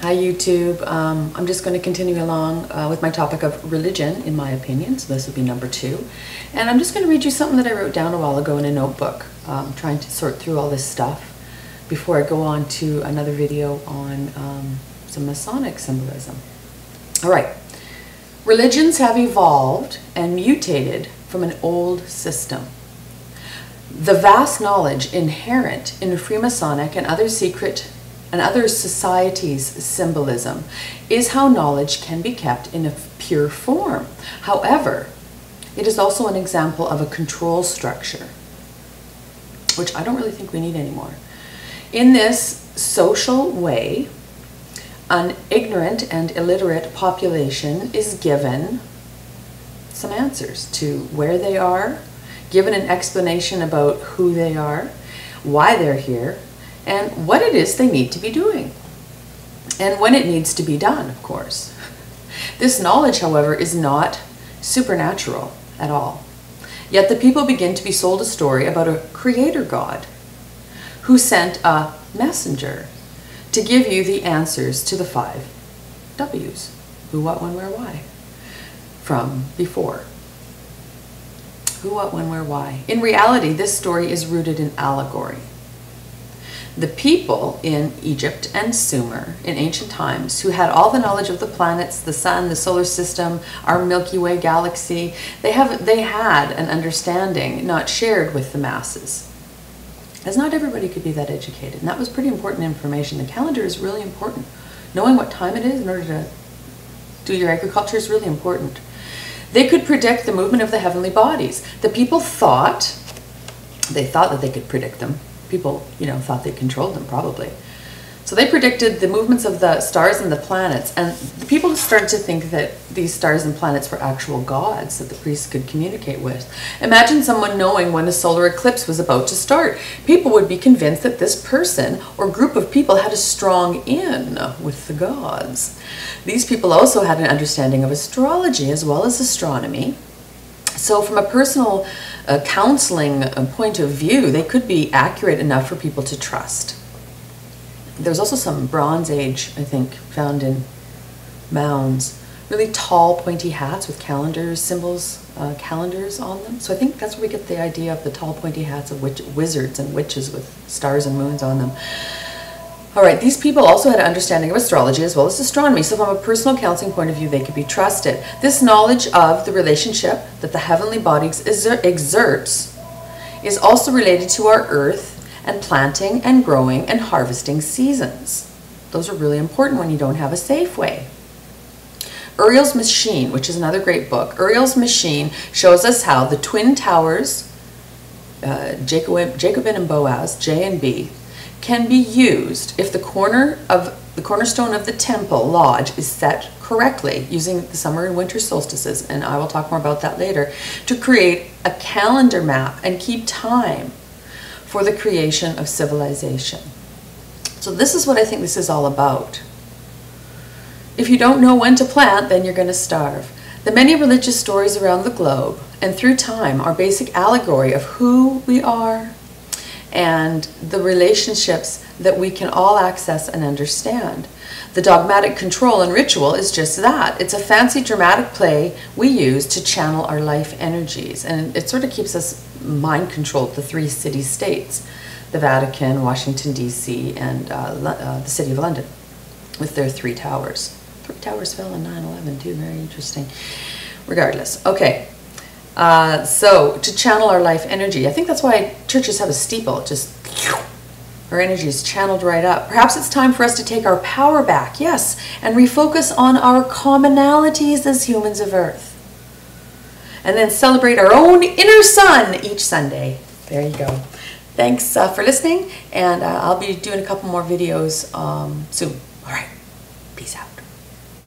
Hi YouTube. I'm just going to continue along with my topic of religion, in my opinion. So this will be number 2. And I'm just going to read you something that I wrote down a while ago in a notebook, trying to sort through all this stuff before I go on to another video on some Masonic symbolism. All right. Religions have evolved and mutated from an old system. The vast knowledge inherent in Freemasonic and other societies' symbolism is how knowledge can be kept in a pure form. However, it is also an example of a control structure, which I don't really think we need anymore. In this social way, an ignorant and illiterate population is given some answers to where they are, given an explanation about who they are, why they're here, and what it is they need to be doing, and when it needs to be done, of course. This knowledge, however, is not supernatural at all. Yet the people begin to be sold a story about a creator God who sent a messenger to give you the answers to the 5 W's. Who, what, when, where, why. From before. Who, what, when, where, why. In reality, this story is rooted in allegory. The people in Egypt and Sumer in ancient times who had all the knowledge of the planets, the sun, the solar system, our Milky Way galaxy, they had an understanding not shared with the masses, as not everybody could be that educated. And that was pretty important information. The calendar is really important. Knowing what time it is in order to do your agriculture is really important. They could predict the movement of the heavenly bodies. The people thought that they could predict them. People, thought they controlled them, probably. So they predicted the movements of the stars and the planets, and the people started to think that these stars and planets were actual gods that the priests could communicate with. Imagine someone knowing when a solar eclipse was about to start. People would be convinced that this person or group of people had a strong in with the gods. These people also had an understanding of astrology as well as astronomy. So from a personal counseling point of view, they could be accurate enough for people to trust. There's also some Bronze Age, I think, found in mounds. Really tall, pointy hats with calendars, symbols, calendars on them. So I think that's where we get the idea of the tall, pointy hats of wizards and witches with stars and moons on them. All right, these people also had an understanding of astrology as well as astronomy, so from a personal counseling point of view, they could be trusted. This knowledge of the relationship that the heavenly bodies exerts is also related to our earth and planting and growing and harvesting seasons. Those are really important when you don't have a safe way. Uriel's Machine, which is another great book. Uriel's Machine shows us how the twin towers, Jacobin and Boaz, J and B, can be used if the cornerstone of the temple lodge is set correctly using the summer and winter solstices, and I will talk more about that later, to create a calendar map and keep time for the creation of civilization. So this is what I think this is all about. If you don't know when to plant, then you're going to starve. The many religious stories around the globe and through time are basic allegory of who we are and the relationships that we can all access and understand. The dogmatic control and ritual is just that. It's a fancy dramatic play we use to channel our life energies, and it sort of keeps us mind controlled, the 3 city-states, the Vatican, Washington, D.C., and the City of London, with their 3 towers. 3 towers fell in 9/11 too, very interesting. Regardless, okay. So to channel our life energy, I think that's why churches have a steeple. Just our energy is channeled right up. Perhaps it's time for us to take our power back, yes, and refocus on our commonalities as humans of Earth. And then celebrate our own inner sun each Sunday. There you go. Thanks for listening, and I'll be doing a couple more videos soon. All right, peace out.